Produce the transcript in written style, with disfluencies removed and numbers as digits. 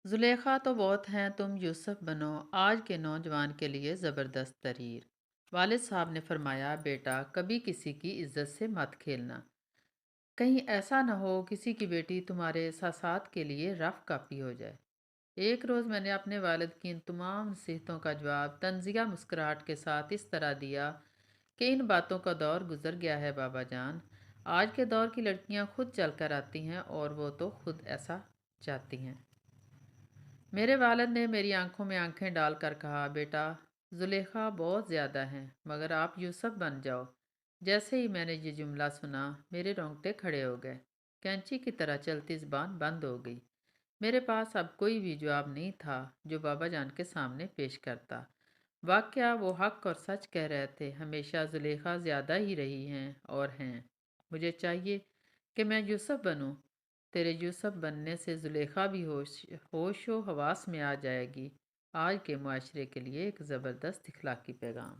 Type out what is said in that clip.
زلیخا تو بہت ہیں، تم یوسف بنو، آج کے نوجوان کے لیے زبردست تریر۔ والد صاحب نے فرمایا، بیٹا کبھی کسی کی عزت سے مت کھیلنا، کہیں ایسا نہ ہو کسی کی بیٹی تمہارے احساسات کے لیے رف کاپی ہو جائے۔ ایک روز میں نے اپنے والد کی ان تمام نصیحتوں کا جواب طنزیہ مسکراہٹ کے ساتھ اس طرح دیا کہ ان باتوں کا دور گزر گیا ہے بابا جان۔ آج کے دور کی لڑکیاں خود چل کر آتی ہیں اور وہ تو خود ایسا چاہتی ہیں۔ میرے والد نے میری آنکھوں میں آنکھیں ڈال کر کہا، بیٹا زلیخا بہت زیادہ ہیں مگر آپ یوسف بن جاؤ۔ جیسے ہی میں نے یہ جملہ سنا میرے رونگٹے کھڑے ہو گئے، کینچی کی طرح چلتی زبان بند ہو گئی۔ میرے پاس اب کوئی بھی جواب نہیں تھا جو بابا جان کے سامنے پیش کرتا۔ واقعہ وہ حق اور سچ کہہ رہے تھے، ہمیشہ زلیخا زیادہ ہی رہی ہیں اور ہیں۔ مجھے چاہیے کہ میں یوسف بنوں۔ تیرے یوسف بننے سے زلیخا بھی ہوش و حواس میں آ جائے گی۔ آج کے معاشرے کے لیے ایک زبردست اخلاقی پیغام۔